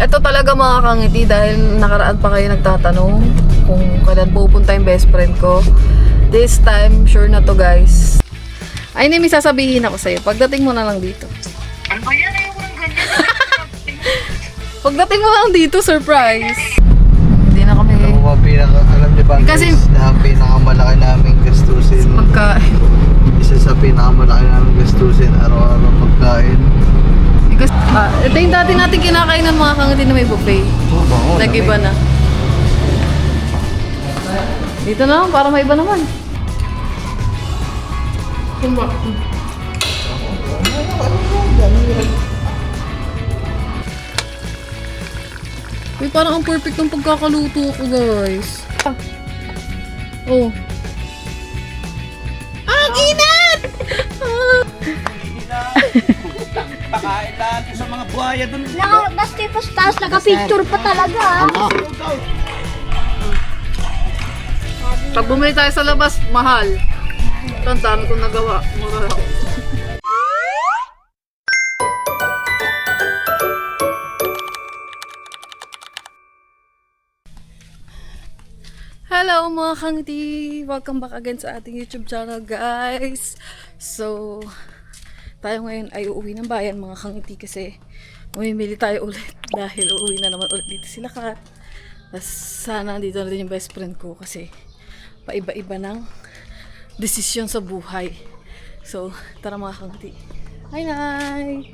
Ito talaga mga kangiti dahil nakaraan pa kayo nagtatanong kung kailan pupunta yung best friend ko. This time, sure na to guys. Ay, may sasabihin ako sa'yo. Pagdating mo na lang dito. Ano ba yan? Ayaw ko ng ganyan. Pagdating mo lang dito, surprise. Hindi na kami. Alam mo ba, alam niyo ba Kasi- guys, na pinakamalaki naming gastusin, Pagkain. isa sa pinakamalaki naming gastusin araw-araw pagkain. Ito yung dati natin kinakainan mga kangiti na may buffet. Oh, bango. Nag-iba na. Dito na lang, para may iba naman. Uy, parang ang perfect ng pagkakaluto ko, guys. Oh. Ang init! Pakain lahat sa mga buhaya dun. Basta yung taas, naka-picture pa talaga. Pag bumili tayo sa labas, mahal. Ito, ang dami kong nagawa. Mura lang. Hello mga kangiti! Welcome back again sa ating YouTube channel guys! So, tayo ngayon ay uuwi ng bayan mga kangiti kasi mamimili tayo ulit dahil uuwi na naman ulit dito sila Kat. Tapos sana dito na din yung best friend ko kasi paiba-iba ng desisyon sa buhay. So, tara mga kangiti. Hi, Nay!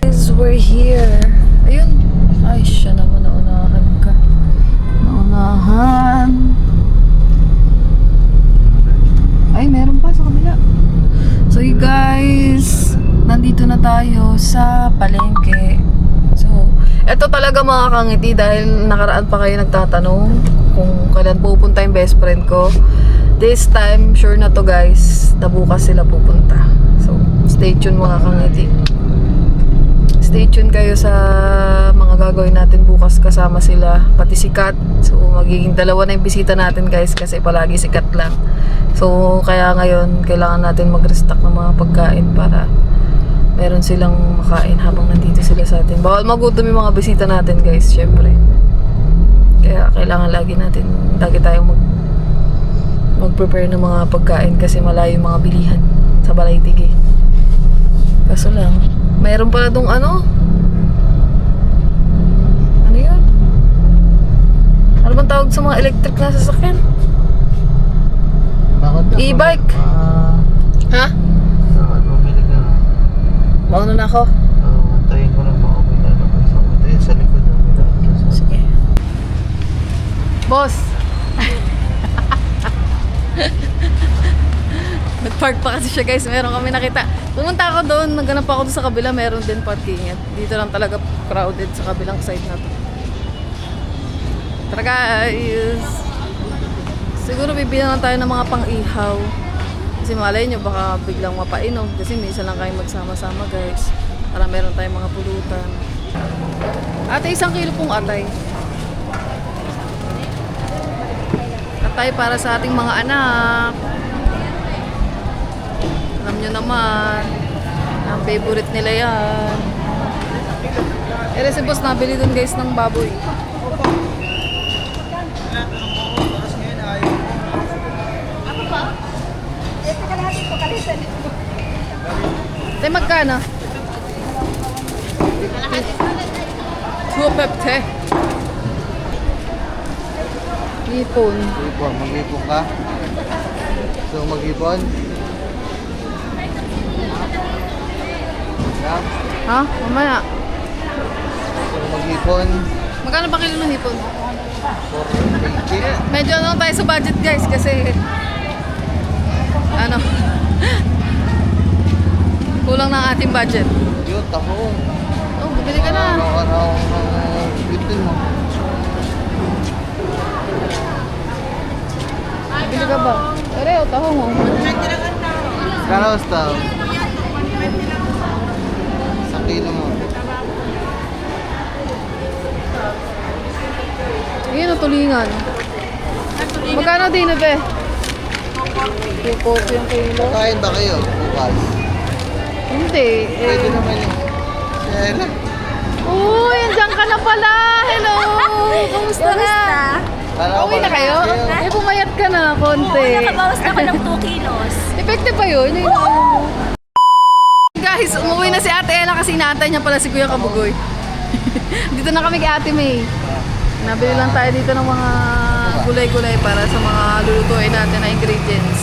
Guys, we're here. Ayun. Ay, siya naman naunahan ka. Naunahan. Ay, meron pa sa kabila. So, you guys, nandito na tayo sa palengke. So, eto talaga mga kangiti dahil nakaraan pa kayo nagtatanong kung kailan pupunta yung best friend ko. This time, sure na to guys, na bukas sila pupunta. So, stay tuned mga kangiti. Stay tuned kayo sa mga gagawin natin bukas kasama sila, pati si Kat. So, magiging dalawa na yung bisita natin guys kasi palagi si Kat lang. So, kaya ngayon, kailangan natin mag-restock ng mga pagkain para meron silang makain habang nandito sila sa atin. Bawal magutom yung mga bisita natin guys, syempre. Kaya kailangan lagi tayong mag-prepare ng mga pagkain kasi malayo yung mga bilihan sa Balay-Tige. Kaso lang, mayroon pala dong ano yun? Ano bang tawag sa mga electric na sasakyan? Bakit ako? E-bike. Ha? Bumili ka na. Mauna na ako. Antayin ko lang baka may lalabas ako. Antayin sa likod ng lalabas. Sige. Boss! Nag-park pa kasi siya guys. Meron kami nakita. Pumunta ako doon. Naghanap ako doon sa kabila. Meron din parking. At dito lang talaga crowded sa kabilang side na to. Tara guys! Siguro bibili lang tayo ng mga pang-ihaw. Kasi malay nyo baka biglang mapainom. Kasi minsan lang kayo magsama-sama guys. Para meron tayong mga pulutan. Ate, 1 kilo pong atay. Atay para sa ating mga anak. Alam nyo naman, ang favorite nila yan. Ere si boss nabili dun guys ng baboy. Ako ba? Ito ka lahat ito, kalisan. Tay, magkano? 250. Ipon. Ipon, mag-ipon ka? So, mag-ipon? Yeah. Ha? Mamaya. So, mag-ipon? Magkano ba kilo ng hipon? 480. Medyo ano tayo sa budget guys kasi ano kulang na ang ating budget. Yun, tahong. Oh, bumili ka na. Araw-araw bitin mo. Bili ka ba? Pero tahong mo. Kano basta? Sa kilo mo. Ayun ang tulingan. Magkano din na be? 240 yung kilo. Kain ba kayo bukas? Hindi. Pwede naman yun. Kaya lang. Uy, andyan ka na pala. Hello. Kamusta na? Uwi na kayo? Eh, pumayat ka na konti. Nakabawas na ako ng 2 kilos. Effective pa yun? Yung ano mo. Guys, umuwi na si Ate Ella kasi inaantay niya pala si Kuya Kabugoy. Dito na kami kay Ate May. Nabili lang tayo dito ng mga gulay-gulay para sa mga lulutuin natin na ingredients.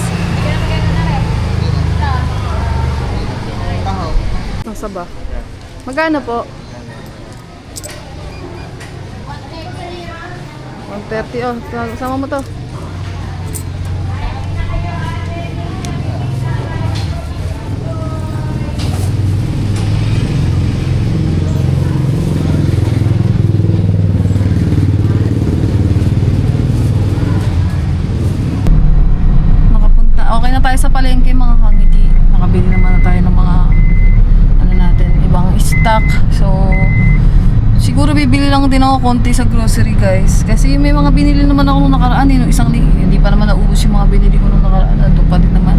Ang saba. Magkano po? 130. Oh, sama mo to. Okay na tayo sa palengke mga kangiti. Nakabili naman na tayo ng mga ano natin, ibang stock. So siguro bibili lang din ako konti sa grocery guys. Kasi may mga binili naman ako nung nakaraan nung isang hindi pa naman naubos yung mga binili ko nung nakaraan. Nandun pa din naman.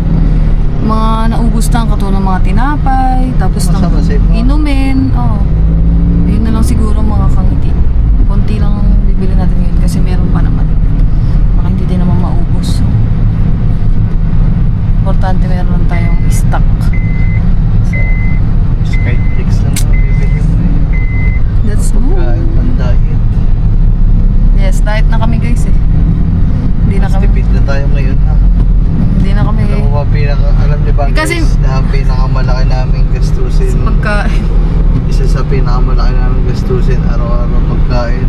Mga naubos lang katulad ng mga tinapay, tapos ng inumin. Oh. Yun na lang siguro mga kangiti. Konti lang bibili natin ngayon kasi meron pa naman. Baka hindi din naman maubos. So importante meron lang tayong stock. So, Skyflix lang na bibili mo eh. that's good. Kahit pang diet. Yes, diet na kami guys eh. Hindi na Mas kami. tipid na tayo ngayon ha. Hindi na kami. Alam mo ba, alam niyo ba Kasi- guys, na pinakamalaki namin gastusin, Sa pagkain. isa sa pinakamalaki namin gastusin araw-araw pagkain.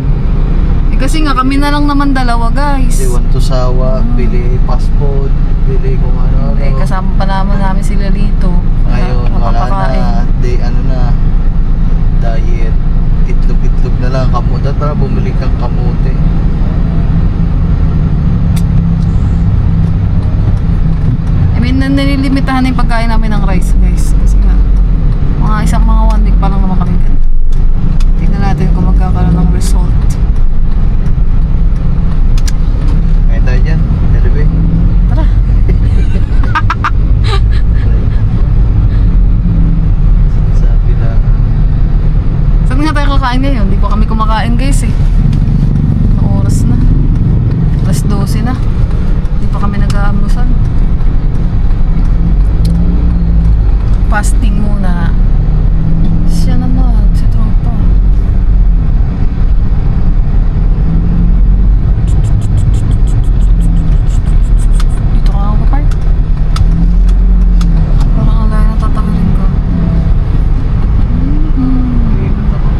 Eh, kasi nga kami na lang naman dalawa guys. Iwan to sawa, bili fast food, bili kung ano-ano. Eh, kasama pa namin sila dito. Kaya Ngayon, wala mapapakain. na. Ano na, diet. Itlog-itlog na lang. Kamuta, para bumili kang kamote. I mean, nililimitahan na yung pagkain namin ng rice guys. Kasi nga, mga 1 week pa lang naman kami ganito. Tignan natin kung magkakaroon ng result. Kaya tayo dyan, Delivery. Tara. Sabi na, Saan nga tayo kakain ngayon? Hindi pa kami kumakain guys eh. Anong oras na? Alas 12 na. Hindi pa kami nag-aamusan. Fasting muna. Siya naman, si Tropa. Dito ka ako park. Parang ang layo na tatanggalin ko. ikot ako.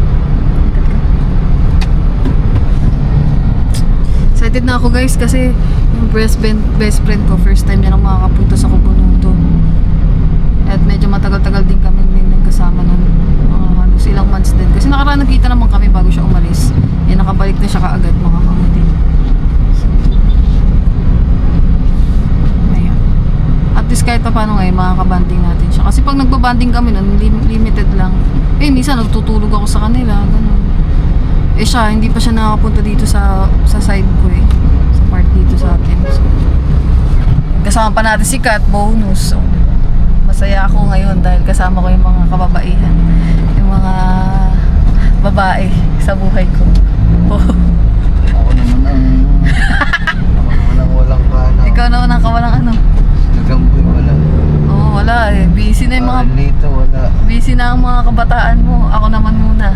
Excited na ako guys kasi yung best friend ko first time niya nang makakapunta sa Kubunuto. At medyo matagal-tagal din kami din kasama nun. Halos ilang months din. Kasi nakaraan nagkita naman kami bago siya umalis. Eh nakabalik na siya kaagad mga kamutin. So, ayan. At least kahit pa paano ngayon makakabanding natin siya. Kasi pag nagbabanding kami nun, limited lang. Eh minsan nagtutulog ako sa kanila. Ganun. Eh siya, hindi pa siya nakapunta dito sa side ko eh. Sa part dito sa atin. So, kasama pa natin si Kat, bonus. So, masaya ako ngayon dahil kasama ko yung mga kababaihan. Yung mga babae sa buhay ko. Oh. Ako naman ang walang kana. Ikaw naman ang kawalang ano. Nagamboy wala. Oo, wala eh. Busy na yung mga... Dito wala. Busy na ang mga kabataan mo. Ako naman muna.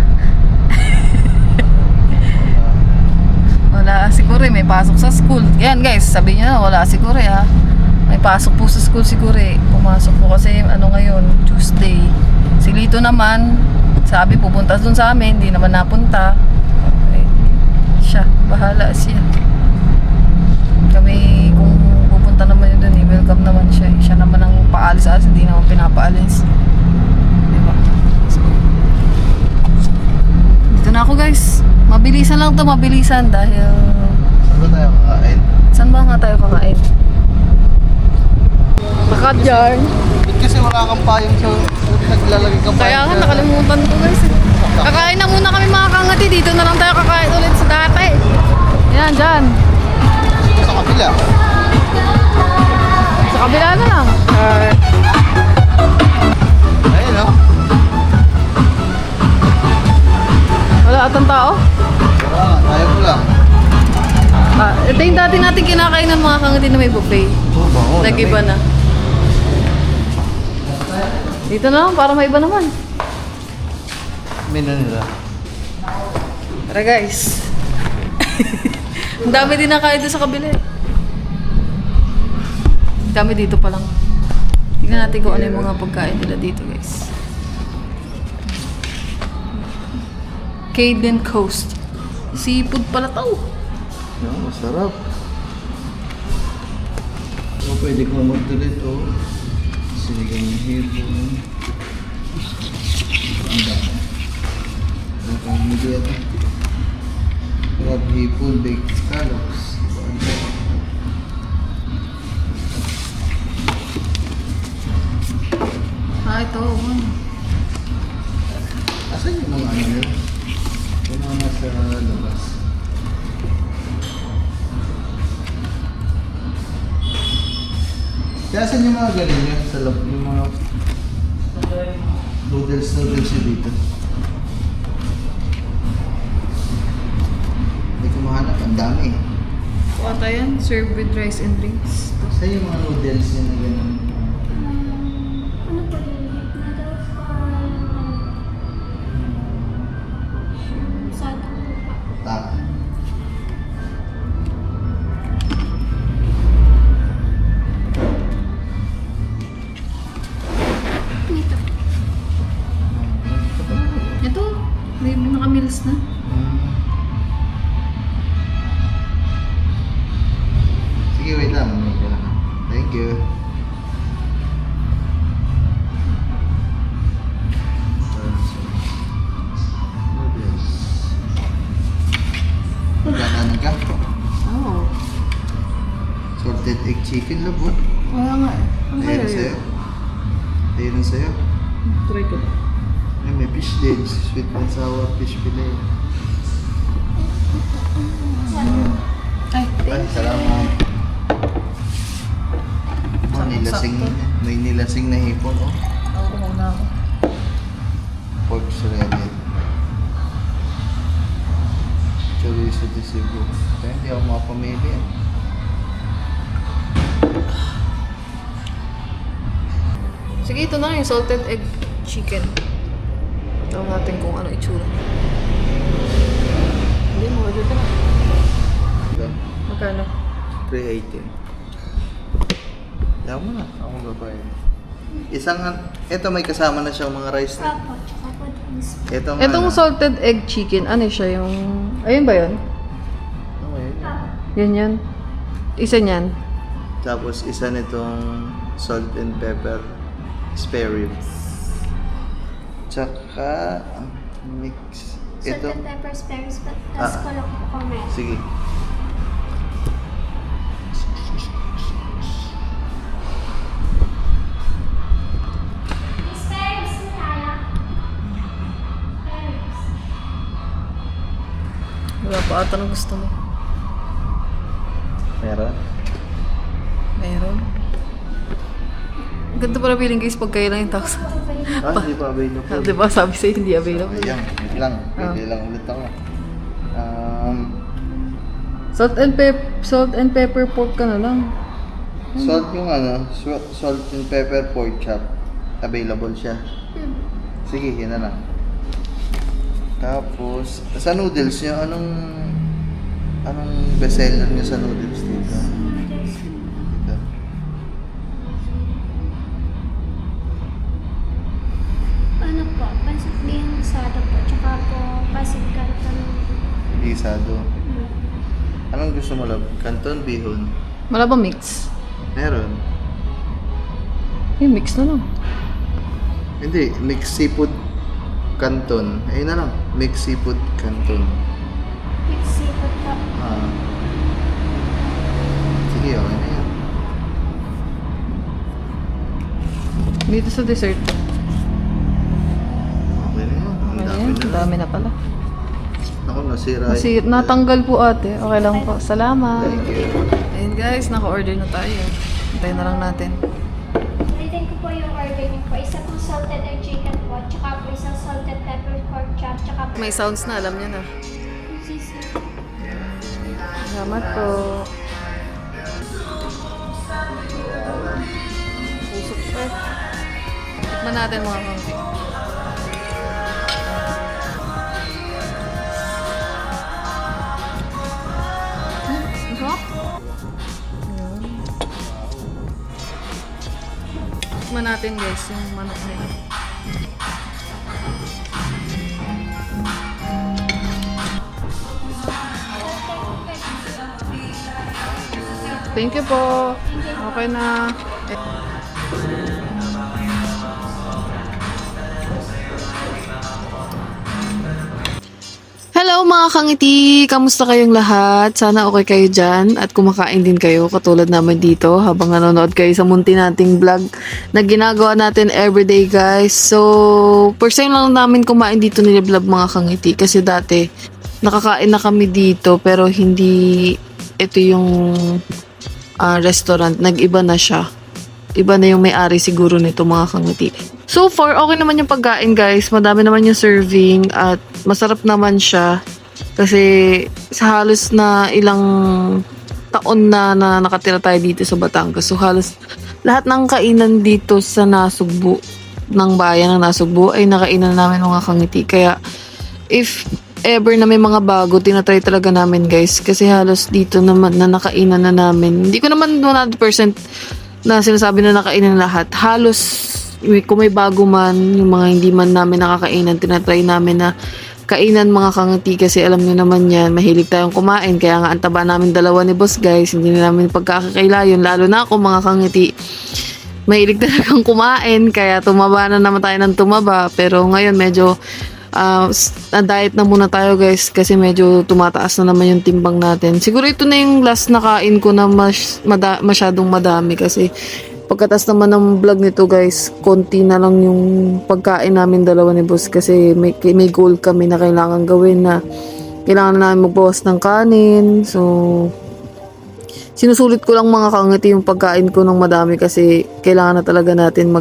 Wala si Kure, may pasok sa school. Yan guys, sabi niyo na wala si Kure ha. May pasok po sa school si Kure. Pumasok po kasi ano ngayon, Tuesday. Si Lito naman, sabi pupunta dun sa amin, hindi naman napunta. Okay. Siya, bahala siya. Kami kung pupunta naman yun dun, welcome naman siya. Siya naman ang paalis-alis, hindi naman pinapaalis. Diba? So, dito na ako guys. Mabilisan lang to, mabilisan dahil... Saan ba tayo kakain? Saan ba nga tayo kakain? Naka-jar. Ba't kasi wala kang payong sa naglalagay kang Kaya nga nakalimutan ko guys. Kakain na muna kami mga kangati. Dito na lang tayo kakain ulit sa dati. Yan, dyan. sa kabila. Sa kabila na lang. Ayun o. atang tao. Ayaw ko lang. Ito yung dati natin kinakain ng mga kangiti na may buffet. Oh, bango. Nag-iba na. Dito na lang, para may iba naman. Menu nila. Tara guys. Ang dami din nakain doon sa kabila eh. Ang dami dito pa lang. Tingnan natin kung ano yung mga pagkain nila dito guys. Caden Coast. Seafood pala to. Yan, masarap. So, pwede ko mag-delete ito. Sinigang ng hipon. Ang dami. Ano pang media ito? Crab hipon, baked scallops. Ito. Asan yung mga ano nila? Yung mga nasa labas. Kaya saan yung mga galing niya? Sa lab, yung mga noodles yun dito. Hindi ko mahanap, ang dami eh. Ata yan, served with rice and drinks. Saan yung mga noodles yun na gano'n? Ano po yun? Noodles sa Tak. Dito. Ito, may naka-meals na. Sige, wait lang. May kailangan. Thank you. Noodles. Magkakanan ka? Oo. Salted egg chicken labo. Kaya nga eh. Ang Ayun kaya sa'yo. yun? Ayun sa'yo. Try ko. Ay, may fish din. Sweet and sour fish fillet. Ay, Ay, salamat. Oh, nilasing. May nilasing na hipon, oh. ako muna ako. Pork shredded. Chorizo de Cebu. Kaya hindi ako makapamili, eh. Sige, ito na yung salted egg chicken. Ito natin kung ano itsura. Hindi mo, dito na. Diba? Magkano? 380. Yaw mo na. Ako babae. Isang, ito may kasama na siyang mga rice na. Apo, tsaka po drinks. Itong, Itong salted egg chicken, ano siya yung... Ayun ba yun? Okay. Yan yan. Isa niyan. Tapos isa nitong salt and pepper spare ribs. Tsaka mix. Salt Ito. and pepper spares, but Ah. tas ko lang po kung meron. Sige. Spares na tayo. Spares. Wala pa ata ng gusto mo. Meron? Meron. Ang ganda pala feeling guys pag kayo lang yung tax. Ah, hindi pa available. Diba sabi sa'yo hindi available. Ayan, wait lang. Pwede lang ulit ako. Salt and pepper pork ka na lang. Salt yung ano, salt and pepper pork chop. Available siya. Sige, yun na lang. Tapos, sa noodles niya, anong bestseller niya sa noodles dito? Dito. Ano po? Pancit bihon sado po. Tsaka po pancit canton. Gisado. Anong gusto mo, love? Canton, bihon? Wala ba mix? Meron. Yung mix na lang. Hindi, mixed seafood canton. Ayun na lang, mixed seafood canton. Mixed seafood po. Ah. Sige, okay na yan. Dito sa dessert. Okay na yan. Ang dami Ayan, na ang dami na pala. Ako, nasira. Kasi natanggal po ate. Okay lang po. Salamat. Thank you. Ayun guys, naka-order na tayo. Hintayin na lang natin. Ulitin ko po yung order niyo po. Isa pong salted egg chicken po. Tsaka po isang salted pepper pork chat, tsaka po. May sounds na, alam niya na. Sisi. Salamat po. Pusok pa. Tikman natin mga kangti. Masarap. Ayan. Tikman natin guys yung manok na yun. Thank you po. Okay na. Hello mga kangiti! Kamusta kayong lahat? Sana okay kayo dyan at kumakain din kayo katulad namin dito habang nanonood kayo sa munti nating vlog na ginagawa natin everyday guys. So, first time lang namin kumain dito ni Vlog mga kangiti kasi dati nakakain na kami dito pero hindi ito yung restaurant. Nag-iba na siya. Iba na yung may-ari siguro nito mga kangiti. So far, okay naman yung pagkain guys. Madami naman yung serving at masarap naman siya. Kasi sa halos na ilang taon na nakatira tayo dito sa Batangas. So halos lahat ng kainan dito sa Nasugbu, ng bayan ng Nasugbu ay nakainan namin mga kangiti. Kaya if ever na may mga bago, tinatry talaga namin guys. Kasi halos dito naman na nakainan na namin. Hindi ko naman 100% na sinasabi na nakainan lahat. Halos kung may bago man, yung mga hindi man namin nakakainan, tinatry namin na kainan mga kangiti kasi alam nyo naman yan, mahilig tayong kumain. Kaya nga ang taba namin dalawa ni boss guys, hindi na namin pagkakakaila yun. Lalo na ako mga kangiti, mahilig talagang kumain. Kaya tumaba na naman tayo ng tumaba. Pero ngayon medyo diet na muna tayo guys kasi medyo tumataas na naman yung timbang natin. Siguro ito na yung last na kain ko na masyadong madami kasi pagkatas naman ng vlog nito guys, konti na lang yung pagkain namin dalawa ni boss kasi may goal kami na kailangan gawin na kailangan namin magbawas ng kanin. So sinusulit ko lang mga kangiti yung pagkain ko ng madami kasi kailangan na talaga natin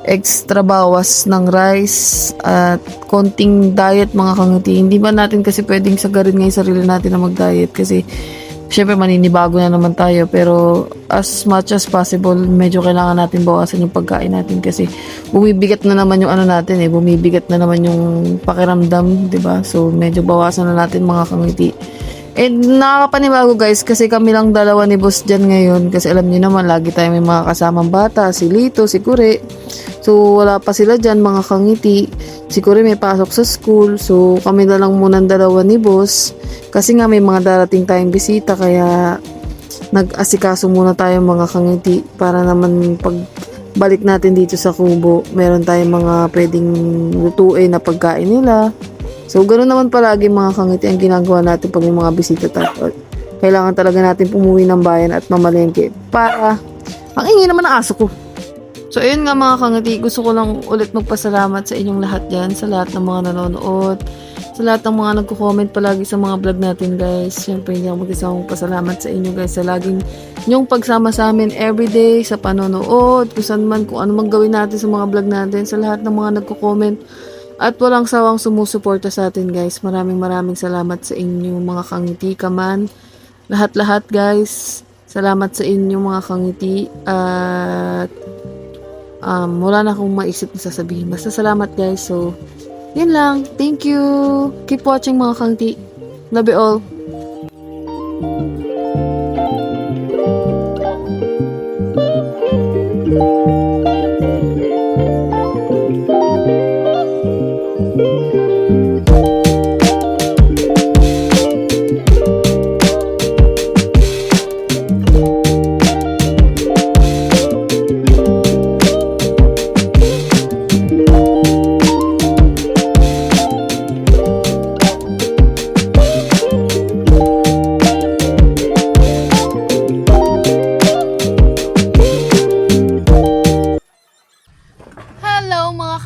extra bawas ng rice at konting diet mga kangiti. Hindi ba natin kasi pwedeng sagarin ngayon sarili natin na mag-diet kasi syempre maninibago na naman tayo pero as much as possible medyo kailangan natin bawasan yung pagkain natin kasi bumibigat na naman yung natin bumibigat na naman yung pakiramdam, 'di ba? So medyo bawasan na natin mga kangiti. And nakakapanibago guys kasi kami lang dalawa ni boss dyan ngayon kasi alam niyo naman lagi tayo may mga kasamang bata, si Lito, si Kure. So wala pa sila dyan mga kangiti. Si Kure may pasok sa school. So kami na lang muna dalawa ni boss kasi nga may mga darating tayong bisita kaya nag-asikaso muna tayo mga kangiti para naman pag balik natin dito sa kubo meron tayong mga pwedeng lutuin na pagkain nila. So, ganoon naman palagi mga kangiti ang ginagawa natin pag may mga bisita tayo. Kailangan talaga natin pumuwi ng bayan at mamalengke para ang ingay naman ng aso ko. So, ayun nga mga kangiti, gusto ko lang ulit magpasalamat sa inyong lahat dyan, sa lahat ng mga nanonood, sa lahat ng mga nagko-comment palagi sa mga vlog natin guys. Siyempre, hindi ako mag-isang pasalamat sa inyo guys sa laging yung pagsama sa amin everyday, sa panonood, kung saan man, kung ano man gawin natin sa mga vlog natin, sa lahat ng mga nagko-comment. At walang sawang sumusuporta sa atin guys. Maraming salamat sa inyo mga kangiti ka man. Lahat-lahat guys. Salamat sa inyo mga kangiti. At wala na akong maisip na sasabihin. Basta salamat guys. So, yun lang. Thank you. Keep watching mga kangiti. Love you all.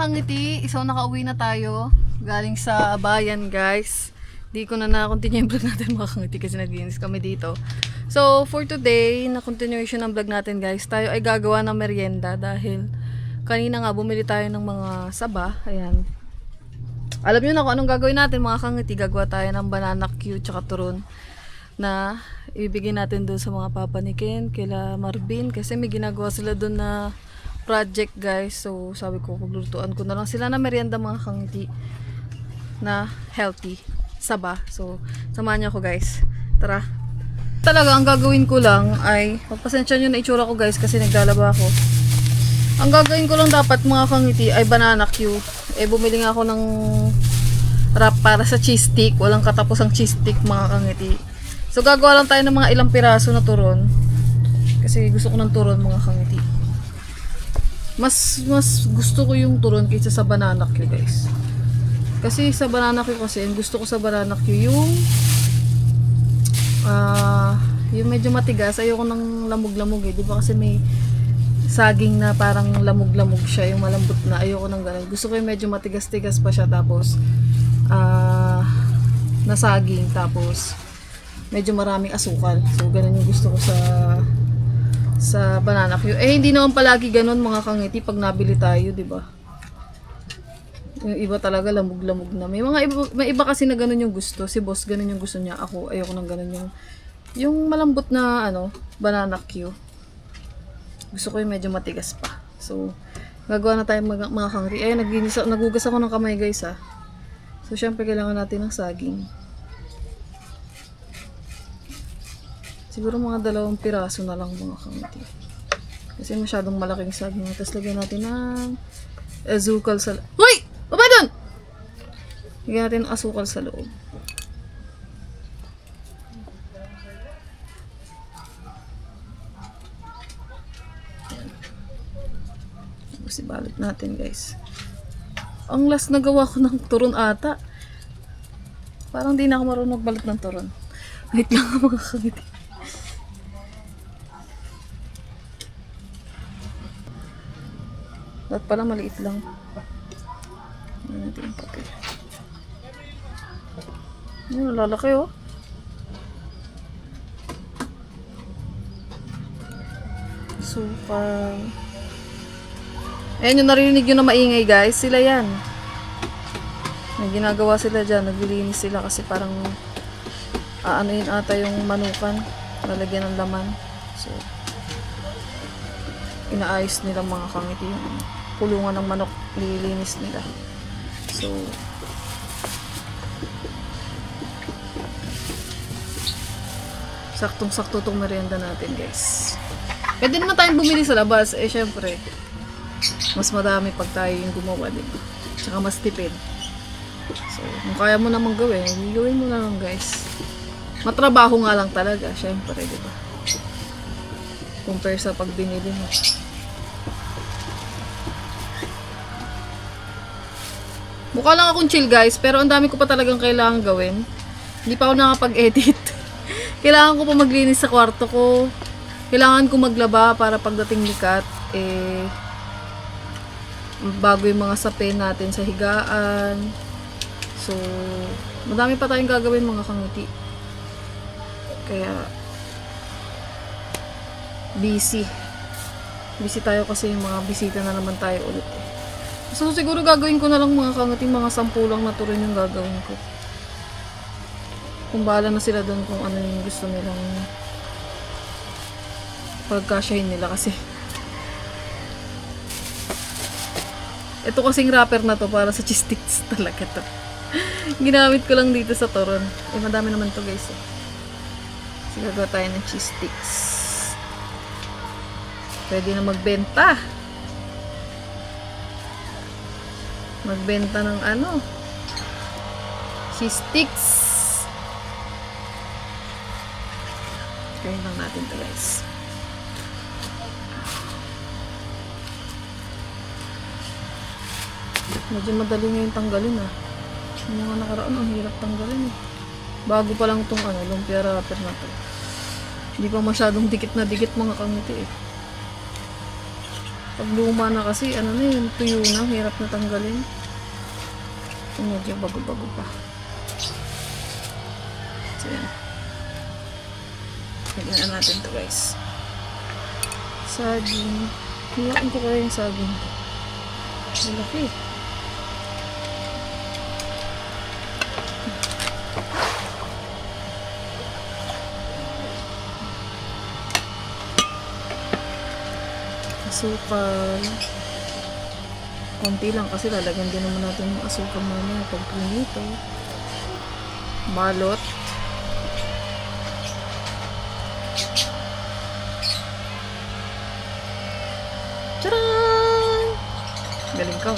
Kangiti, isaw nakauwi na tayo galing sa bayan guys. Di ko na na-continue yung vlog natin mga kangiti kasi nag-iinis kami dito. So for today, na continuation ng vlog natin guys, tayo ay gagawa ng merienda dahil kanina nga bumili tayo ng mga saba. Ayan. Alam niyo na kung anong gagawin natin mga kangiti. Gagawa tayo ng banana cue tsaka turon na ibibigay natin doon sa mga papa ni Ken, kila Marvin. Kasi may ginagawa sila doon na project guys. So sabi ko paglulutuan ko na lang sila na merienda mga kangiti na healthy. Saba. So samahan niyo ako guys. Tara. Talaga ang gagawin ko lang ay pagpasensya nyo na itsura ko guys kasi naglalaba ako. Ang gagawin ko lang dapat mga kangiti ay banana cue. Bumili nga ako ng wrap para sa cheese stick. Walang katapusang cheese stick mga kangiti. So gagawa lang tayo ng mga ilang piraso na turon. Kasi gusto ko ng turon mga kangiti. Mas gusto ko yung turon kaysa sa banana cue guys. Kasi sa banana cue kasi, gusto ko sa banana cue yung medyo matigas. Ayoko ng lamog-lamog eh. Diba kasi may saging na parang lamog-lamog siya, yung malambot na. Ayoko ng ganun. Gusto ko yung medyo matigas-tigas pa siya, tapos na saging, tapos medyo maraming asukal. So ganun yung gusto ko sa banana cue. Hindi naman palagi ganun mga kangiti pag nabili tayo, di ba? Yung iba talaga lamog-lamog na. May iba kasi na ganun yung gusto. Si boss ganun yung gusto niya. Ako ayoko ng ganun yung malambot na banana cue. Gusto ko yung medyo matigas pa. So, gagawa na tayo mga kangri. Nagugas ako ng kamay guys ha. So, syempre kailangan natin ng saging. Siguro mga 2 piraso na lang mga kangri. Kasi masyadong malaking saging. Tapos lagyan natin ng asukal sa loob. Hoy! Baba dun! Lagyan natin ng asukal sa loob. Ibalot natin guys. Ang last na gawa ko ng turon ata. Parang di na ako marunong magbalot ng turon. Wait lang mga kangiti. Dapat pala maliit lang. Ano natin yung papel. Ano, lalaki oh. Super. Ayan yung narinig yun na maingay guys. Sila yan. May ginagawa sila dyan. Naglilinis sila kasi parang aanoin ata yung manukan. Lalagyan ng laman. So, inaayos nila mga kangiti yung kulungan ng manok. Nililinis nila. So, saktong-sakto tong merienda natin guys. Pwede naman tayong bumili sa labas. Syempre mas madami pag tayo yung gumawa, diba? Tsaka mas tipid. So, kung kaya mo namang gawin, gawin mo na lang guys. Matrabaho nga lang talaga, syempre, diba? Compare sa pag binili mo. Mukha lang akong chill guys, pero ang dami ko pa talagang kailangan gawin. Hindi pa ako nakapag-edit. Kailangan ko pa maglinis sa kwarto ko. Kailangan ko maglaba para pagdating ni Kat, bago yung mga sapin natin sa higaan. So, madami pa tayong gagawin mga kangiti. Kaya, busy tayo kasi yung mga bisita na naman tayo ulit eh. So, siguro gagawin ko na lang mga kangiti, mga 10 lang na turon yung gagawin ko. Kung bahala na sila doon kung ano yung gusto nilang pagkasyahin nila kasi ito kasing wrapper na to para sa cheese sticks talaga to. Ginamit ko lang dito sa turon. Madami naman to guys. So, gagawa tayo ng cheese sticks. Pwede na magbenta. Magbenta ng cheese sticks. Kaya lang natin to guys. Medyo madali ngayon tanggalin yung mga nakaraan ang hirap tanggalin bago pa lang tong lumpia wrapper na to. Hindi pa masyadong dikit na dikit mga kangiti pag luma na kasi tuyo na, hirap na tanggalin. Medyo bago-bago pa. So yan, lagyan natin to guys. Saging, hilain ko kaya yung saging. Malaki. asukal. Konti lang kasi lalagyan din naman natin yung asukal mamaya pag prinito. Balot. Tcharan! Galing ko.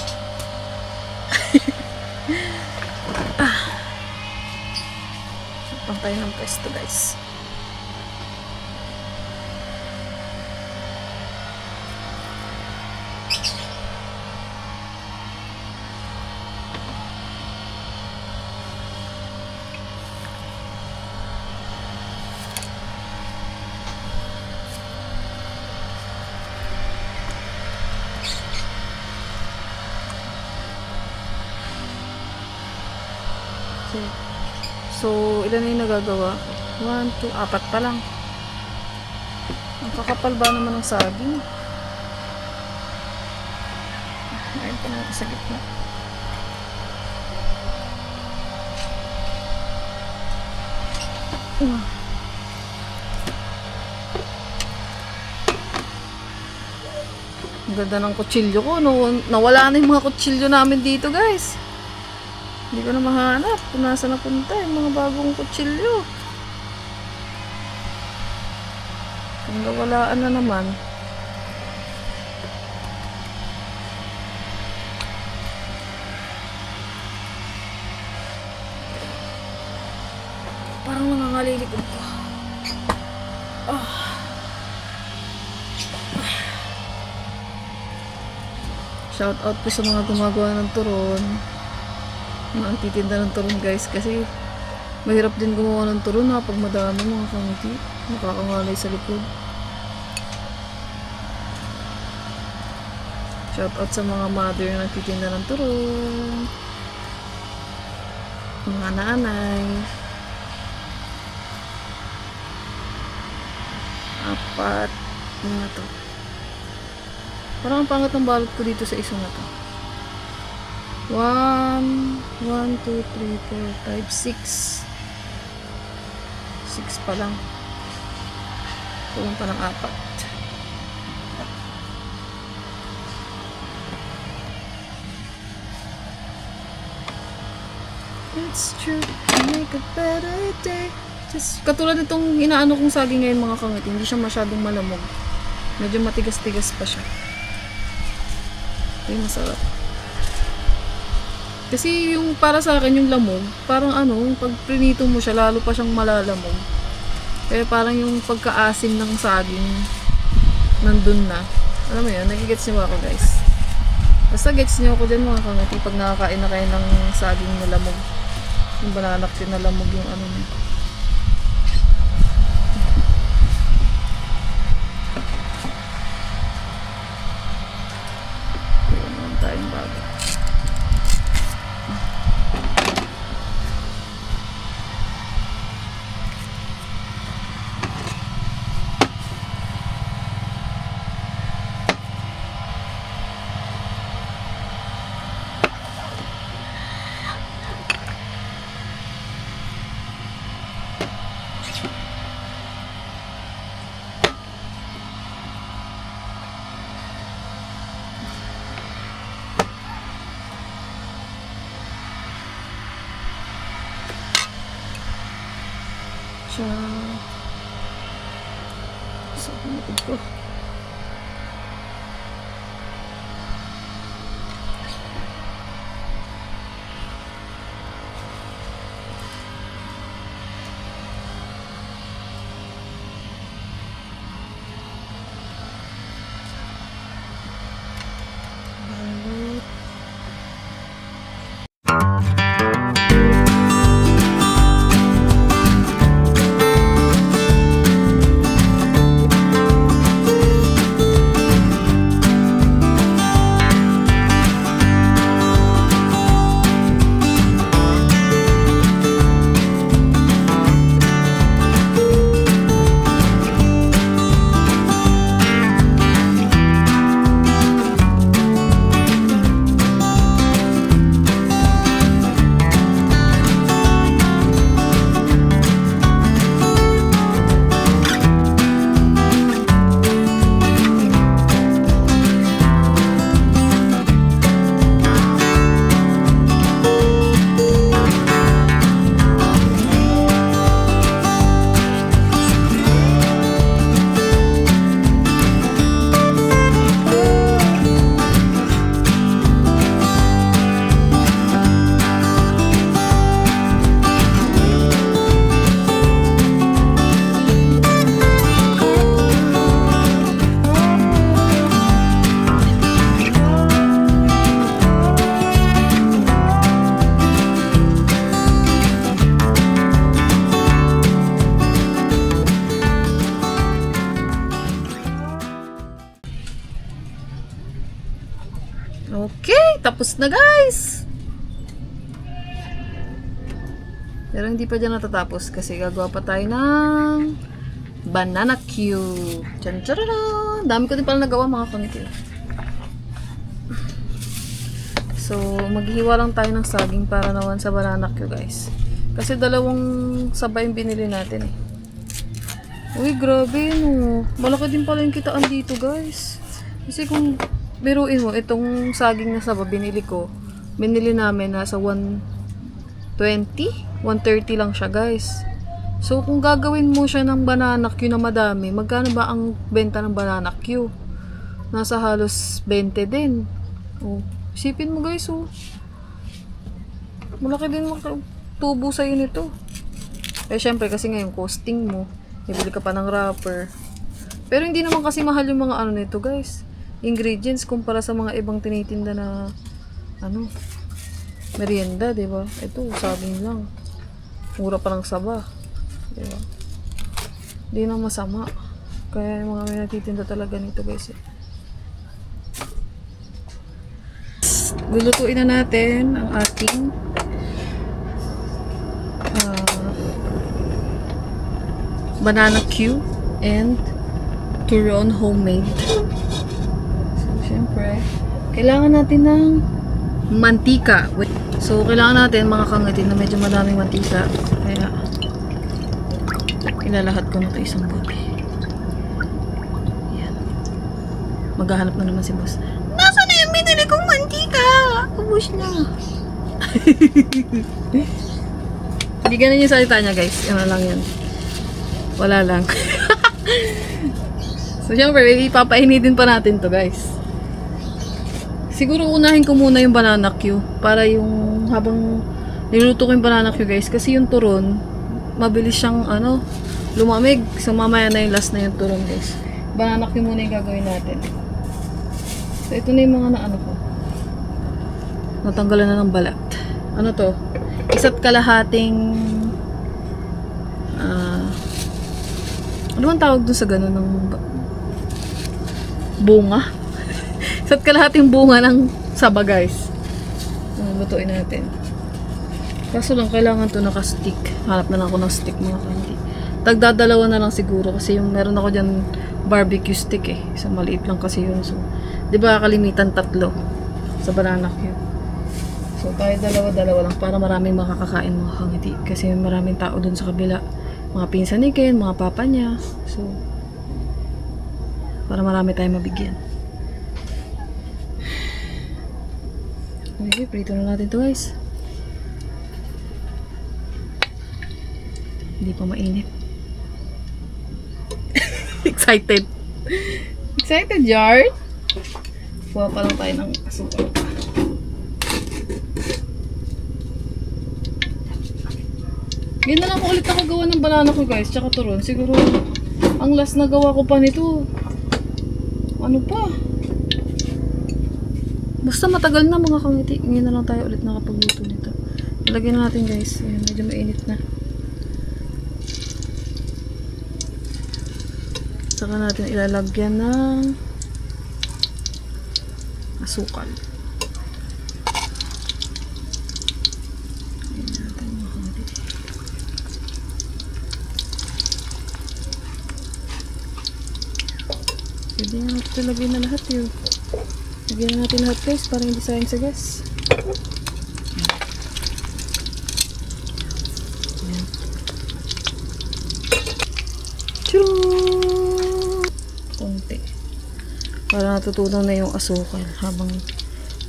Pantay ng pwesto, guys. So, ilan na yung nagagawa? 1, 2, 4 pa lang. Ang kakapal ba naman ng saging? Ayun pa natin sa gitna. Ang ganda ng kutsilyo ko. Nawala na yung mga kutsilyo namin dito, guys. Hindi ko na mahanap kung nasa napunta yung mga bagong kutsilyo. Kung nawalaan na naman. Parang nangangalilikod ko. Shout out po sa mga gumagawa ng turon. Mga nagtitinda ng turon, guys, kasi mahirap din gumawa ng turon pag madami mga kamiti. Nakakangalay sa likod. Shout out sa mga mother na nagtitinda ng turon. Mga nanay. 4 na to. Parang ang pangat ng balot ko dito sa isa na to. 1, 2, 3, 4, 5, 6. 6 pa lang. Kulang pa ng 4. It's true, make a better day. Just, katulad nitong inaano kong saging ngayon mga kangit, hindi siya masyadong malamog. Medyo matigas-tigas pa siya. Ito yung masarap. Kasi yung para sa akin yung lamog, parang pag prinito mo siya, lalo pa siyang malalamog. Kaya parang yung pagkaasim ng saging, nandun na. Alam mo yun, nagigets niyo ako, guys. Basta gets niyo ako dyan mga kangit, pag nakakain na kayo ng saging na lamog. Yung bananak yun na lamog yung niya. Tayong bago. Siya. Sa pinatid ko. tapos na guys! Pero hindi pa dyan natatapos kasi gagawa pa tayo ng banana cue. Tchan tcharara! Dami ko din pala nagawa mga kamiti. So, maghihiwa lang tayo ng saging para naman sa banana cue guys. Kasi dalawang sabay yung binili natin eh. Uy, grabe no. Malaki din pala yung kitaan dito guys. Kasi kung biruin mo, itong saging na saba binili ko, binili namin nasa 120, 130 lang siya guys. So kung gagawin mo siya ng banana Q na madami, magkano ba ang benta ng banana Q? Nasa halos 20 din. Oh, isipin mo guys oh. Malaki din tubo sa'yo nito. Eh syempre kasi ngayon costing mo, bibili ka pa ng wrapper. Pero hindi naman kasi mahal yung mga ano nito guys, ingredients kumpara sa mga ibang tinitinda na ano, merienda, di ba? Ito, saging lang. Mura pa ng saba. Di ba? Hindi na masama. Kaya yung mga may nagtitinda talaga nito guys eh. Lulutuin na natin ang ating banana Q and turon homemade. So, syempre, kailangan natin ng mantika. So, kailangan natin mga kangatin na medyo maraming mantika. Kaya, ilalahat ko na ito isang bote. Yan. Maghahanap na naman si boss. Nasaan na yung binili kong mantika? Ubus na. Hindi ganun yung salita niya guys. Ano lang yan. Wala lang. So, syempre, ipapainitin pa natin to guys. Siguro unahin ko muna yung banana Q para yung habang niluto ko yung banana Q guys, kasi yung turon mabilis siyang ano, lumamig. So, mamaya na yung last na yung turon guys. Banana Q muna yung gagawin natin. So, ito na yung mga naano ko. Natanggalan na ng balat. Ano to? Isa't kalahating ano bang tawag doon sa gano'n ng bunga? Isa't kalahating bunga ng saba guys. Lutuin natin. Kaso lang kailangan to naka-stick. Hanap na lang ako ng stick mga kandi. Tagdadalawa na lang siguro kasi yung meron ako dyan barbecue stick eh. So maliit lang kasi yun. So, di ba kalimitan 3 sa banana cue. So tayo dalawa-dalawa lang para maraming makakakain mga kangiti. Kasi maraming tao dun sa kabila. Mga pinsan ni Ken, mga papa niya. So, para marami tayong mabigyan. Okay, prito na natin to guys. Hindi pa mainit. Excited. Excited, Jar? Kuha pa lang tayo ng asukal. Ngayon na lang ulit ako gawa ng banana ko guys, tsaka turon. Siguro, ang last na gawa ko pa nito, ano pa? Basta matagal na mga kangiti. Ngayon na lang tayo ulit nakapagluto nito. Lagyan na natin guys. Ayan, medyo mainit na. Saka natin ilalagyan ng asukal. Pwede na natin talagay na lahat yun. Lagyan na natin lahat guys para hindi sayang sa gas. Ayan. Tchuroo! Konti. Para natutunan na yung asukal habang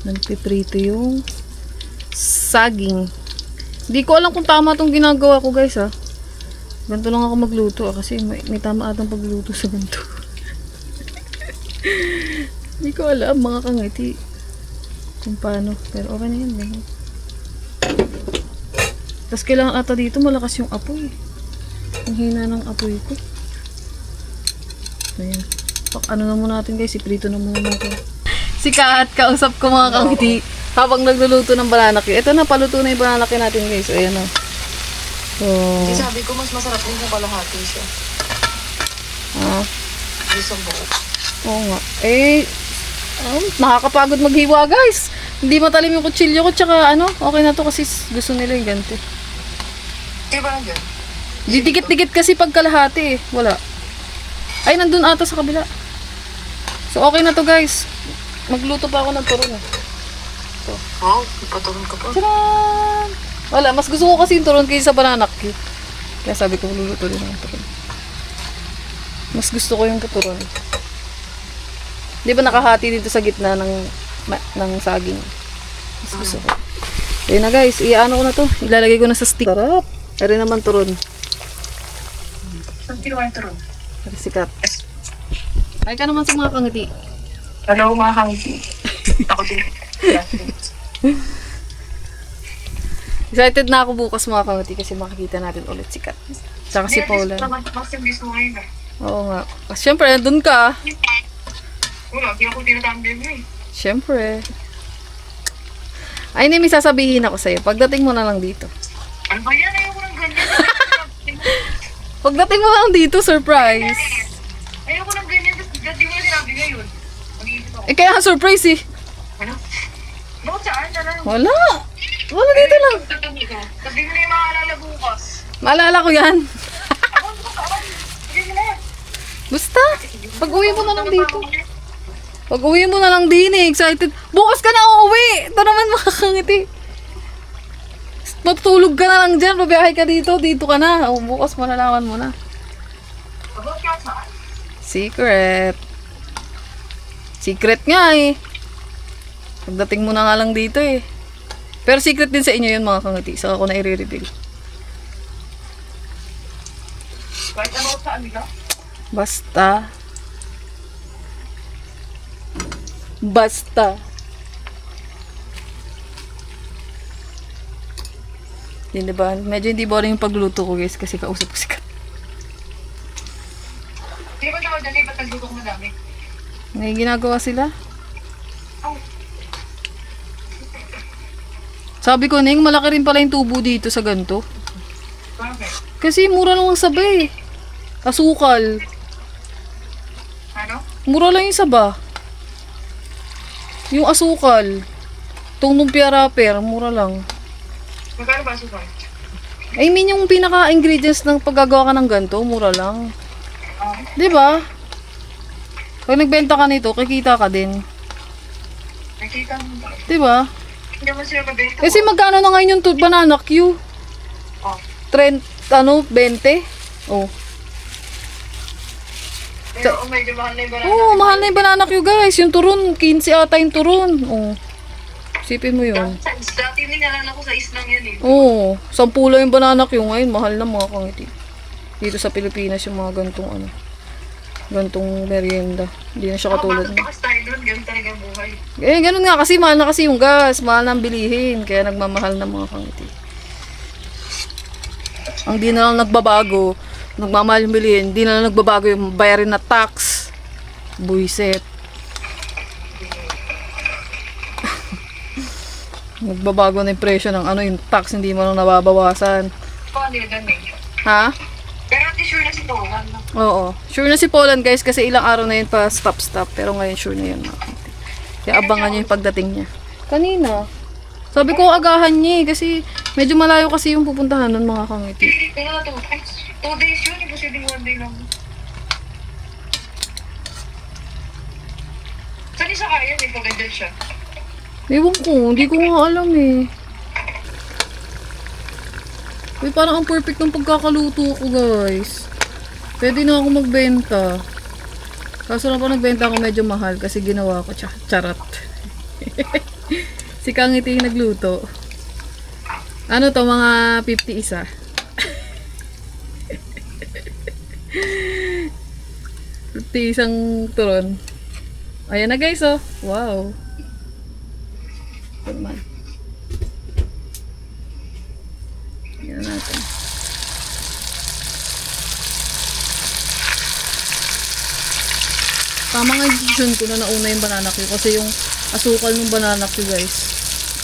nagpiprito yung saging. Hindi ko alam kung tama itong ginagawa ko guys ha. Ganito lang ako magluto kasi may tama atang pagluto sa ganito. Hindi ko alam mga kangiti kung paano, pero okay na yun eh. Tapos kailangan ata dito malakas yung apoy. Ang hina ng apoy ko. Ayan. Ano na muna natin guys, iprito na muna natin. Si Kat, kausap ko mga kangiti habang nagluluto ng banana cue. Ito na, paluto na yung banana cue natin guys. Ayan o. So, sabi ko mas masarap din kung kalahati siya. Isang buo. Oo nga. Eh, nakakapagod maghiwa guys. Hindi matalim yung kutsilyo ko, tsaka ano, okay na to kasi gusto nila yung ganti. Di ba nandiyan? Didikit-dikit kasi pag kalahati eh. Wala. Ay, nandun ata sa kabila. So, okay na to guys. Magluto pa ako ng turon eh. Wow, ipaturon ka pa. Tcharan! Wala, mas gusto ko kasi yung turon kaysa sa banana cue. Kaya sabi ko, luluto din ng turon. Mas gusto ko yung turon. Di ba nakahati dito sa gitna ng saging? Mas gusto ko. Ayun na guys, iaano ko na to. Ilalagay ko na sa stick. Sarap! Eri naman turon. Saan kinuha yung turon? Eri sikat. Ay ka naman sa mga kangiti. Hello, mga kangiti. Ako din. Excited na ako bukas mga kangiti kasi makikita natin ulit si Kat. Tsaka si Paula. Mas yung gusto ngayon ah. Oo nga. Kasi syempre, nandun ka. Wala, di ako tinatambay mo eh. Syempre. Ay, may sasabihin ako sa'yo. Pagdating mo na lang dito. Ano ba yan? Ayaw ko ng ganyan. Pagdating mo na lang dito, surprise. Ayaw ko ng ganyan. Dati mo na sinabi ngayon. Mag-iisip ako. Eh, kaya nga surprise eh. Ano? Bakit saan? Ano? Wala. Wala dito lang. Tatabi ko. Sabi mo na yung maalala bukas. Maalala ko yan. Ako, sabi mo na. Basta. Pag-uwi mo na lang dito. Pag-uwi mo na lang din eh. Excited. Bukas ka na uuwi. Ito naman makakangiti. Matulog ka na lang dyan. Pabiyahe ka dito. Dito ka na. O, bukas malalaman mo na. Bakit ka saan? Secret. Secret nga eh. Pagdating mo na nga lang dito eh. Pero secret din sa inyo yun mga kangiti. Saka ako na i-reveal. Kahit ano sa amila? Basta. Basta. Yun diba? Medyo hindi boring yung pagluluto ko guys kasi kausap ko si Kat. Di ba daw dali? Ba't nagluto ko madami? May ginagawa sila. Oh. Sabi ko, Ning, malaki rin pala yung tubo dito sa ganito. Bakit? Kasi mura lang ang sabay. Asukal. Ano? Mura lang yung saba. Yung asukal. Itong lumpia wrapper, mura lang. Magkano ba sukal? I mean, yung pinaka-ingredients ng paggagawa ka ng ganito, mura lang. Di ba? Pag nagbenta ka nito, kikita ka din. Nakita mo ba? Di ba? Hindi naman sila mabenta. Kasi magkano na ngayon yung banana Q? Oh. 20? Oh. Pero medyo mahal na yung banana. Oo, mahal na yung banana Q guys. Yung turon, 15 ata yung turon. Oh. Sipin mo yun. Dati ninalala ko sa islang yan eh. Oo, 10 lang yung banana Q. Ngayon, mahal na mga kangiti. Dito sa Pilipinas yung mga gantong ano. Gantong merienda. Hindi na siya katulad Ako, na. bakas tayo doon. Ganun talaga ang buhay. Eh, ganun nga kasi mahal na kasi yung gas. Mahal na ang bilihin. Kaya nagmamahal na mga kangiti. Ang di na lang nagbabago, nagmamahal yung bilihin, di na lang nagbabago yung bayarin na tax. Buiset. Nagbabago na yung presyo ng ano, yung tax hindi mo lang nababawasan. Paano yun ganun? Ha? Pero hindi sure na si Towan. No? Oo. Sure na si Poland guys kasi ilang araw na yun pa stop. Pero ngayon sure na yun. Kaya abangan niyo yung pagdating niya. Kanina. Sabi ko agahan niya eh, kasi medyo malayo kasi yung pupuntahan nun mga kangiti. Tingnan na 2 days. 2 days yun. Imposible 1 day lang. Saan isa kaya? May pagandyan siya. Ewan ko, hindi ko nga alam eh. Uy, parang ang perfect ng pagkakaluto ko guys. Pwede na ako magbenta. Kaso lang pa nagbenta ako medyo mahal kasi ginawa ko charot. Si Kangiti yung nagluto. Ano to, mga 50 isa. Isang turon. Ayan na guys oh. Wow. Ito naman. Ayan natin. Tama nga yung decision ko na nauna yung banana Q kasi yung asukal ng banana Q guys.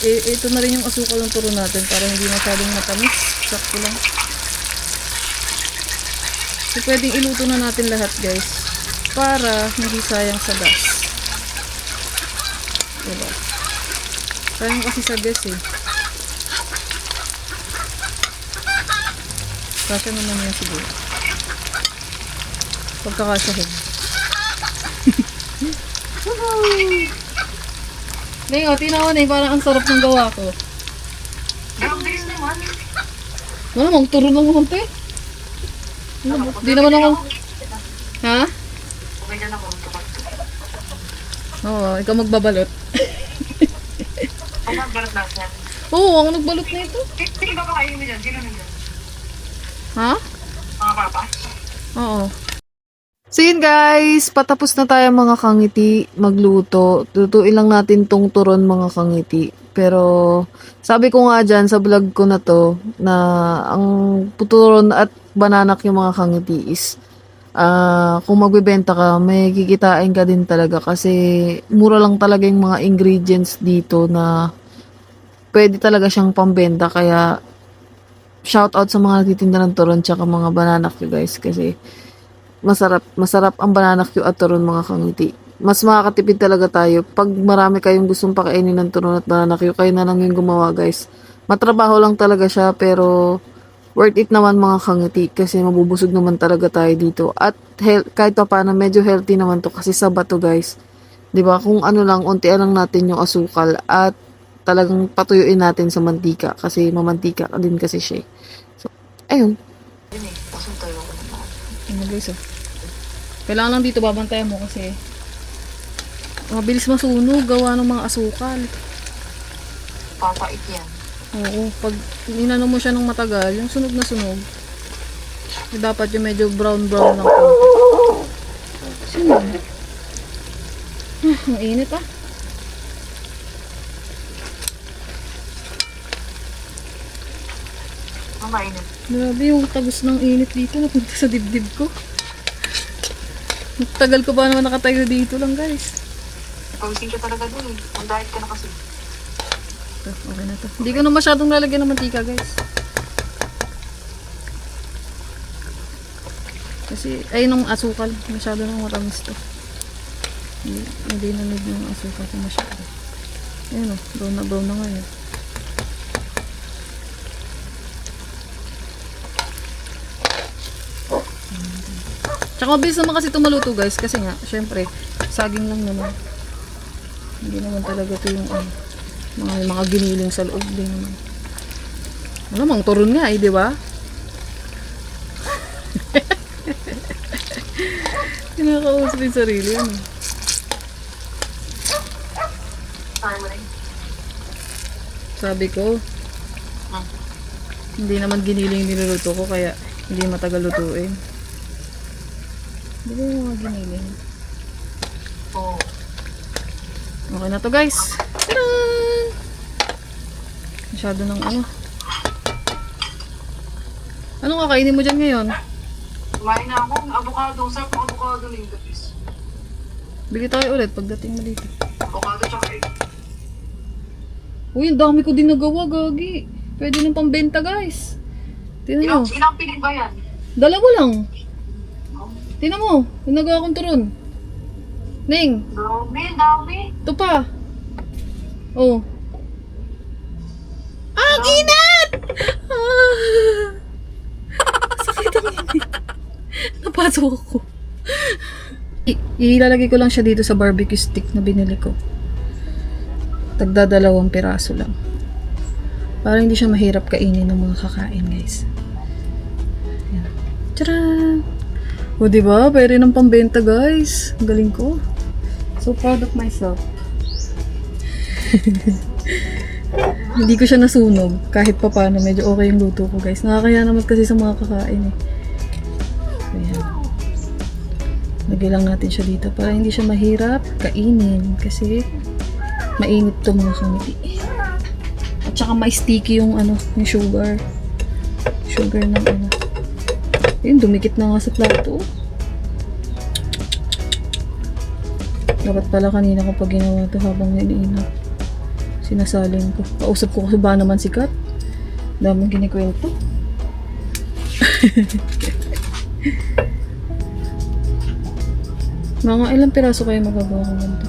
Ito na rin yung asukal ng turo natin para hindi masyadong matamis. Sakto lang. So pwedeng iluto na natin lahat guys para hindi sayang sa gas. Diba? Sayang kasi sa gas eh. Kasya naman yan siguro. Pagkakasyahin. Ngayon, tinawa na eh. Parang ang sarap ng gawa ko. Ang bilis naman. Wala, magturo ng mga eh. Di naman ako. Ha? Okay na ako. Oo, ikaw magbabalot. Ang magbalat natin. Oo, ako nagbalot na ito. Sino ba kakainin mo dyan? Sino nandyan? Ha? Mga papa? Oo. So yun guys, patapos na tayo mga kangiti magluto. Lutuin lang natin tong turon mga kangiti. Pero sabi ko nga dyan sa vlog ko na to na ang turon at bananak yung mga kangiti is kung magbebenta ka, may kikitain ka din talaga kasi mura lang talaga yung mga ingredients dito na pwede talaga siyang pambenta. Kaya shout out sa mga nagtitinda ng turon tsaka mga banana Q guys kasi masarap ang banana Q at turon mga kangiti. Mas makakatipid talaga tayo pag marami kayong gustong pakainin ng turon at banana Q, kayo na lang yung gumawa guys. Matrabaho lang talaga siya pero worth it naman mga kangiti kasi mabubusog naman talaga tayo dito at kahit pa paano medyo healthy naman to kasi sabat to guys. 'Di ba? Kung ano lang untian lang natin yung asukal at talagang patuyuin natin sa mantika kasi mamantika din kasi siya. So, ayun. Yun eh. Pasok tayo ako naman. Ano guys, oh. Kailangan lang dito babantayan mo kasi mabilis masunog gawa ng mga asukal. Papait yan. Oo, pag inano mo siya ng matagal, yung sunog na sunog, dapat yung medyo brown-brown lang po. Sino? Ang init ah. Ang mainit. Grabe yung tagos ng init dito, napunta sa dibdib ko. Tagal ko pa naman nakatayo dito lang guys. Pawisin ka talaga dun eh. Ang diet ka na kasi. Ito, okay na to. Hindi ko na masyadong lalagyan ng mantika guys. Kasi, ay nung asukal, masyado nang matamis to. Hindi na need ng asukal ko masyado. Ayan o, brown na ngayon. Tsaka mabilis naman kasi ito maluto guys, kasi nga, syempre, saging lang naman. Hindi naman talaga ito yung mga giniling sa loob din naman. Malamang turon nga eh, di ba? Kinakausap yung sarili yan eh. Sorry mo rin. Sabi ko, hindi naman giniling niluluto ko kaya hindi matagal lutuin. Di ba yung mga giniling? Oo. Okay na to guys. Tadaan! Masyado ng ano. Anong kakainin mo dyan ngayon? Kumain na ako. Avocado. Sarap ng avocado rin guys. Bili tayo ulit pagdating mo dito. Avocado tsaka egg. Uy, ang dami ko din nagawa, gagi. Pwede nang pambenta guys. Tingnan nyo. Ilang pilig ba yan? Dalawa lang. Tingnan mo. Yung nagawa kong turon. Ning, Dami. ito pa. Oh. Ang inat! Ah! Sakit ang init. Napasok ako. Ilalagay ko lang siya dito sa barbecue stick na binili ko. Tagdadalawang piraso lang. Para hindi siya mahirap kainin ng mga kakain, guys. Ayan. Tcharan! O, diba? Pwede ng pambenta, guys. Ang galing ko. So proud of myself. Hindi ko siya nasunog. Kahit pa paano, medyo okay yung luto ko, guys. Nakakaya naman kasi sa mga kakain, eh. Ayan. Lagay lang natin siya dito para hindi siya mahirap kainin. Kasi mainit to mga kangiti. At saka may sticky yung ano, yung sugar. Sugar ng ano. Ayun, dumikit na nga sa plato. Dapat pala kanina ko pag ginawa to habang iniinap. Sinasalin ko. Kausap ko kasi ba naman sikat? Daming kinikwento. Mga ilang piraso kayo magagawa ko ganito?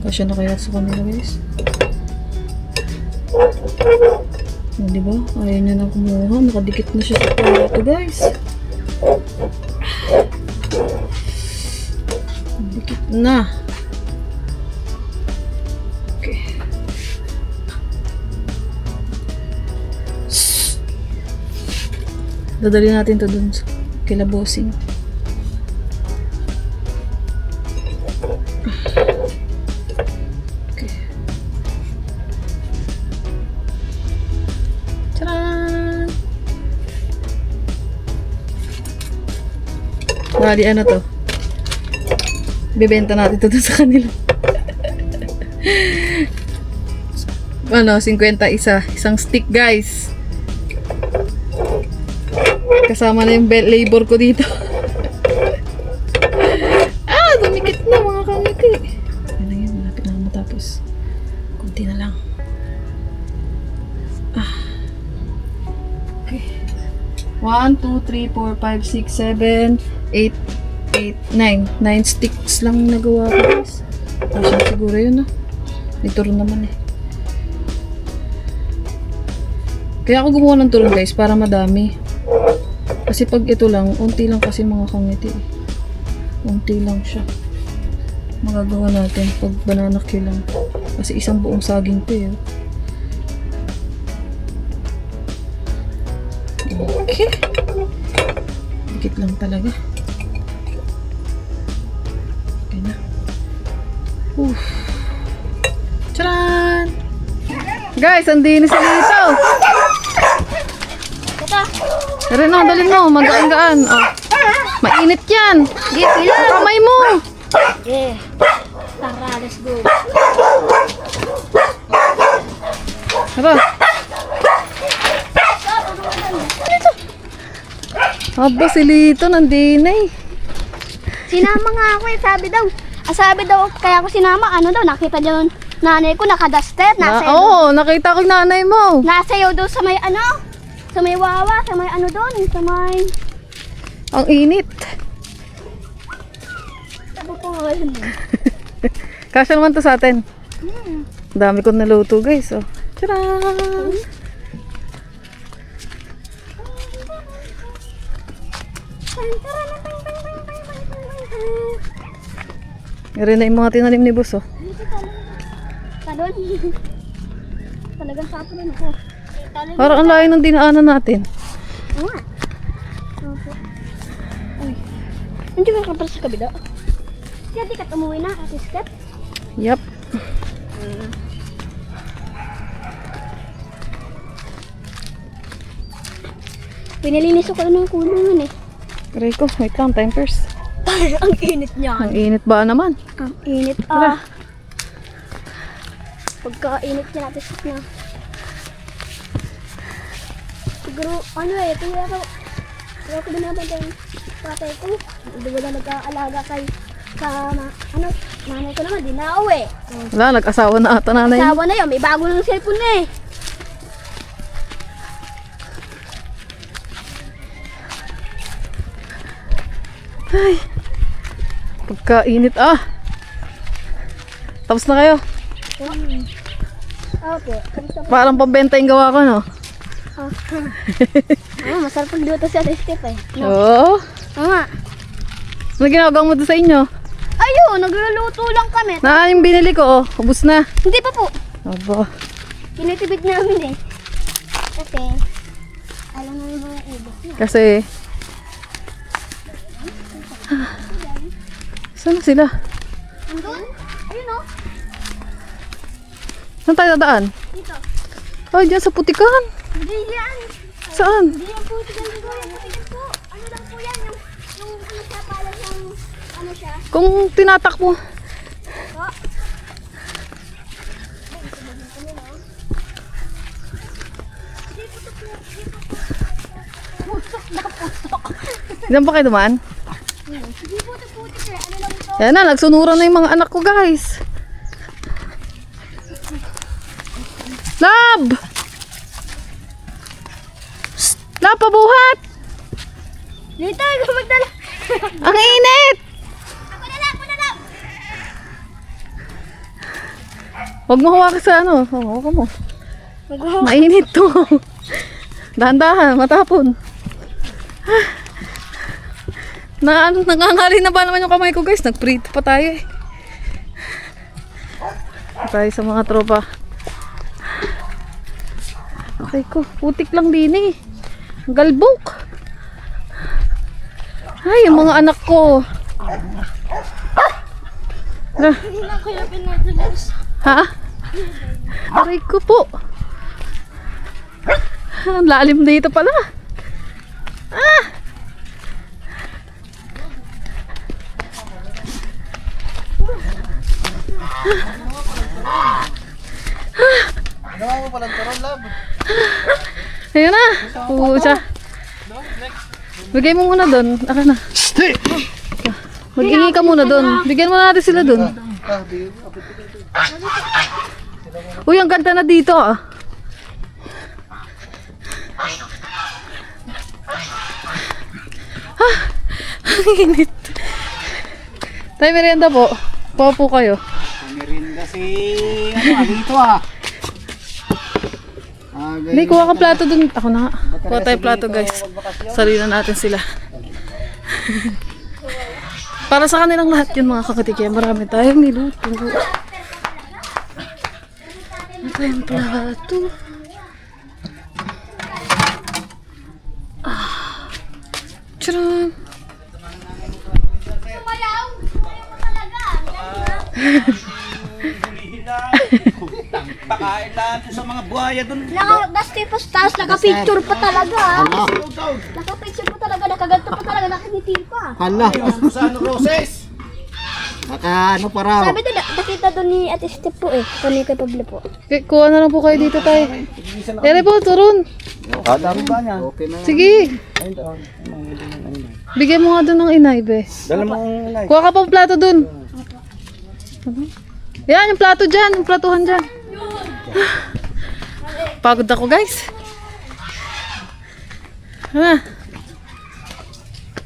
Kasya na kaya sa kanila guys? Oh, diba? Ayaw niya na kumuha. Nakadikit na siya sa plato, guys. Dikit na. Okay. Dadali natin to dun sa kila bossing. Okay. Tcharan! Bali, ano to? Bibenta natin to dun sa kanila. Ano, 50 isa. Isang stick, guys. Kasama na yung belt labor ko dito. Dumikit na mga kangiti. Ano na yun, malapit na matapos. Kunti na lang. Okay. 1, 2, 3, 4, 5, 6, 7, 8, 9. 9 sticks lang nagawa ko, guys. Kasi siguro yun, no? May turon naman eh. Kaya ako gumawa ng turon, guys, para madami. Kasi pag ito lang, unti lang kasi mga kangiti eh. Unti lang siya. Magagawa natin pag banana cue lang. Kasi isang buong saging ko eh. Okay. Dikit lang talaga. Okay na. Tcharan! Guys, andini sa dito! Rin o, dalhin mo. Magaan-gaan. Oh. Mainit yan. Kamay mo. Yeah. Tara, let's go. Tara. Aba, si Lito nandina eh. Sinama nga ako eh, sabi daw, kaya ako sinama, ano daw, nakita daw nanay ko, nakaduster, Oo, nakita ko yung nanay mo. nasayaw daw sa may ano, sa may wawa, sa may ano doon, sa may... Ang init. Sabi ko nga yun. Kasya naman to sa atin. Dami ko naluto, guys. Oh. Tcharan! Meron na yung mga tinanim ni boss, oh. Talon. Talagang sapo rin ako. Parang ang layo ng dinaanan natin. Oo nga. Opo. Uy. Hindi ka kapal sa kabila. Kaya di ka umuwi na, Ate Step. Yup. Pinilinis ako ng kulungan eh. Aray ko, wait lang, time first. Ang init niya. Ang init ba naman? Ang init ah. Pagka-init niya natin sa niya. Siguro, ano eh, kaya ko binabantan tatay ko. Hindi wala nag-aalaga kay ano, nanay ko naman, di na uwi. Wala, nag-asawa na ata nanay. Asawa na yun, may bago ng cellphone na eh. Ay, pagkainit ah. Tapos na kayo. Opo. Parang pambenta yung gawa ko, no? Masarap pagluto si Ate Step eh. No? Oo. Oo nga. Ano ginagawa mo doon sa inyo? Ayun, nagluluto lang kami. Na yung binili ko, oh. Ubus na. Hindi pa po. Aba. Tinitibid namin eh. Kasi, alam mo yung mga ibos niya. Kasi, saan na sila? Andun? Ayun o. Saan tayo dadaan? Dito. Ay, dyan sa putikan. Hindi yan. Saan? Hindi yan po. Tignan ko yan. Tignan po. Ano lang po yan. Yung ano siya pala yung ano siya. Kung tinatakbo. Oh. Diyan ba kayo dumaan? Hindi po ito putik eh. Ano lang ito? Yan na, nagsunuran na yung mga anak ko, guys. Lab! Shh! Lab, pabuhat! Dito, ikaw magdala. Ang init! Ako na lang, ako na lang. Huwag mo hawakan sa ano. Hawakan mo. Mainit to. Dahan-dahan, matapon. Nangangali na ba naman yung kamay ko guys? Nagprito pa tayo eh. Tayo sa mga tropa. Okay ko, putik lang din eh. Galbok. Ay, yung mga anak ko. Hindi na kaya pinadulas. Ha? Aray ko po. Ang lalim dito pala. Ah! Ginawa mo palang turon, lab. Ayun na. Pucha. Bigay mo muna doon. Aka na. Mag-ingi ka muna doon. Bigyan mo natin sila doon. Uy, ang ganda na dito ah. Ang init. Tayo merienda po. Paupo kayo. Merinda si Alito ah. Hindi, kuha ka plato dun. Ako na nga. Kuha tayo plato guys. Sarili natin sila. Para sa kanilang lahat yun mga kakatikiya. Marami tayong niluto. Ano tayong plato? Ah. Tcharam! Pakain lang sa mga buhaya doon. Tapos naka-picture pa talaga. Naka-picture pa talaga, nakaganto pa talaga, nakangiti pa. Hala. Sa ano, Roses? Naka ano pa raw. Sabi doon, nakita doon ni Ate Step po eh. Kami kay Pablo po. Okay, kuha na lang po kayo dito tayo. Ere po, turun. Dami ba niya? Okay na. Sige. Bigyan mo nga doon ng inay, be. Dala mo ang like. Kuha ka pa plato doon. Yan, yung plato dyan. Yung platuhan dyan. Pagod ako, guys. Ha?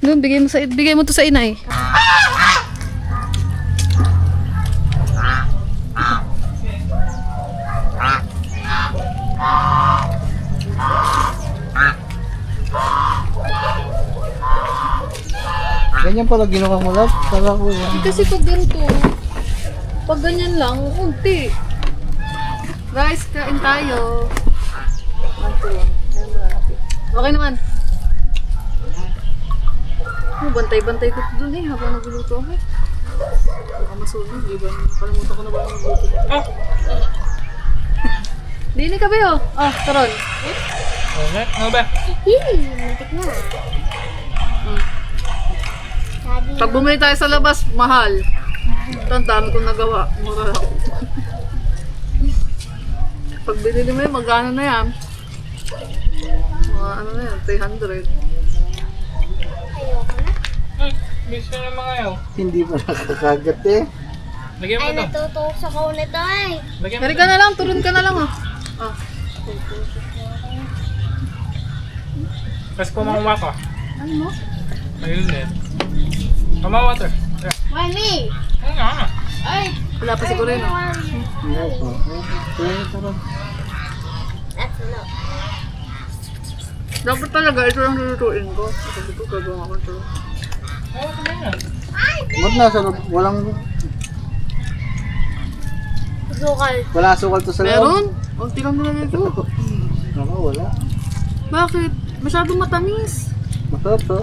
Doon, bigay mo to sa inay. Ganyan pala ginawa mo, lab. Kala ko yan. Kasi pag ganito, pag ganyan lang, unti. Guys, kain tayo. Okay naman. Bantay-bantay ko dun eh, habang nagluluto ako. Baka masunod, di ba? Nakalimutan ko na ba nagluto. Dini ka ba yun? Ah, karon. Ano ba? Muntik na. Sabi, Pag bumili tayo sa labas, mahal. Ito, ang dami kong nagawa. Mura lang. Pag binili mo yun, magkano na yan? Mga ano na yan, 300. Miss na mga yaw. Hindi pa nakakagat eh. Lagyan ay natutok sa kaunit ay. Kari ka na lang, turun ka na lang ah. Ah. Kasi kumamawa ka. Ano mo? Ayun din. Kamawa water. Mami! Ano nga? Ay! Wala pa siguro yun ah. Hindi po. Tara. That's enough. Dapat talaga, ito lang lulutuin ko. Kasi ito, gagawa ko ito. Ba't nasa loob? Walang... Sukal. Wala sukal to sa loob? Meron? Unti lang nilagay ko. Ako, wala. Bakit? Masyadong matamis. Masarap to.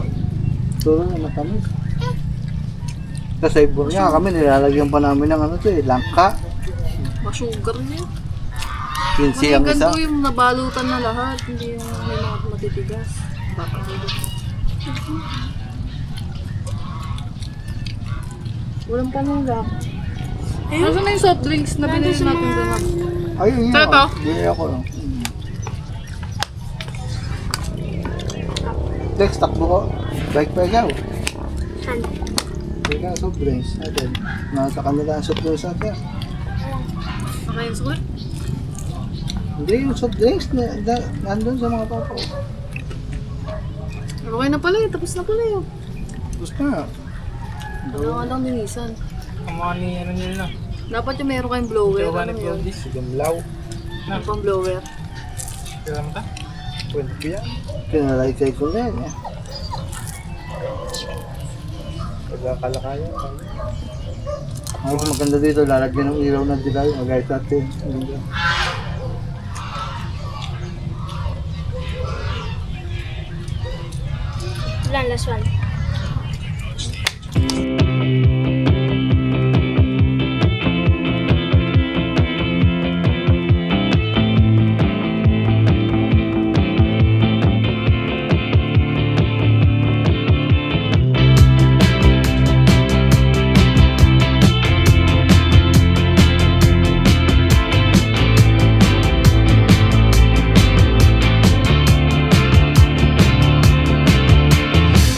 Turo na matamis. Sa ibon niya kami nilalagyan pa namin ng ano to eh, langka. Masugar niya. 15 ang isa. Maganda yung nabalutan na lahat. Hindi yung may mga matitigas. Baka dito. Walang panulak. Nasaan na yung soft drinks na binili natin doon? Ayun yun. Sa ito? Bili ako lang. Lex, takbo ko. Bike pa ikaw. Saan? Ikaw, soft drinks. Natin. Nasa kanila ang soft drinks natin. Baka yung sulit? Hindi, yung soft drinks nandun sa mga papa. Okay na pala eh. Tapos na pala yun. Tapos na. Wala nga lang ninisan. Kamawa ni ano nila na. Dapat yung meron kayong blower. Jowa Ano ni yun? Brody. Sigamlaw. Ano pang blower? Kinalaykay ko rin eh. Pagkakalakayan. Ang maganda dito, lalagyan ng ilaw na dilaw, magayos natin. Last one.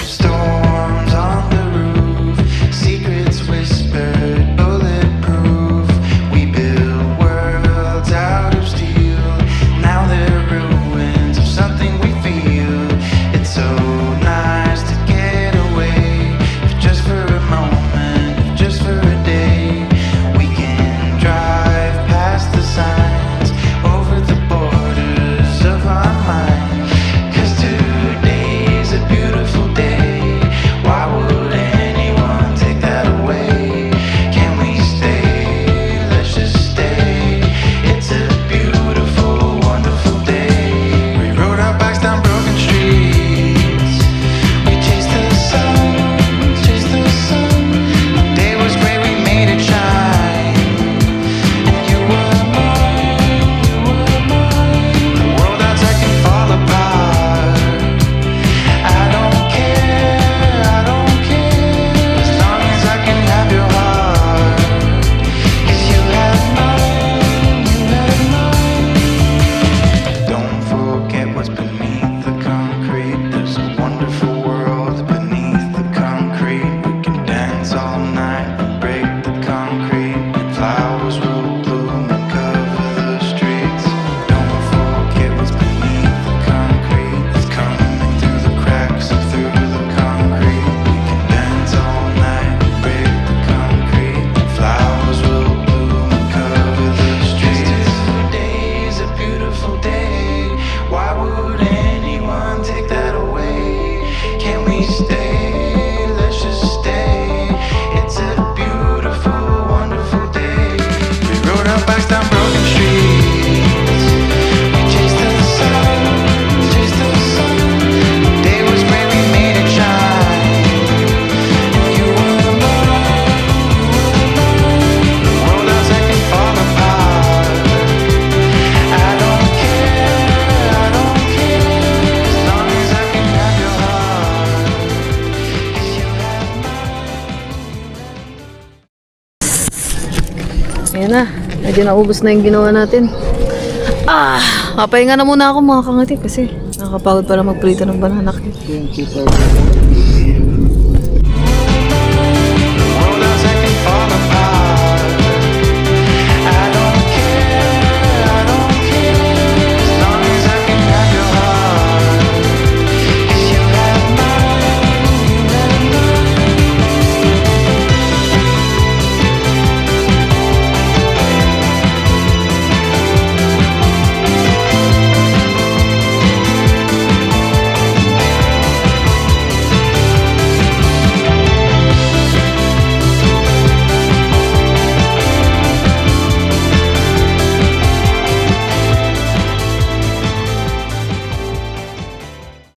Storms on the roof, secrets whispered, bulletproof. We build worlds out of steel. Now they're ruins of something we feel. It's so nice to get away, if just for a moment, if just for a day. We can drive past the signs, over the borders of our mind. 'Cause today's a beautiful day. Why would anyone take that away? Can we stay? Let's just stay. It's a beautiful, wonderful day. We rode our bikes down broken streets. We chased the sun, chased the sun. The day was great, we made it shine. And you were mine, you were mine. The world outside can fall apart. I don't care, as long as I can have your heart. 'Cause you have mine, you have mine. Don't forget what's beneath the concrete. There's a wonderful world beneath the concrete. We can dance all night and break the concrete. Flowers will bloom and cover the streets. Don't forget what's beneath the concrete. It's coming through the cracks and through the concrete. We can dance all night and break the concrete. Flowers will bloom and cover the streets. Today's a beautiful day. Why would anyone take that away? Can we stay? Let's just stay. It's a beautiful, wonderful day. We rode our bikes down broken streets. We chased the sun, chased the sun. The day was great, we made it shine. And you were mine, you were mine. The world outside can fall apart. I don't care, as long as I can have your heart. 'Cause you have Ayan na. Medyo naubos na yung ginawa natin. Papahinga na muna ako mga kangati kasi nakakapagod para magprito ng banana cake. Thank you for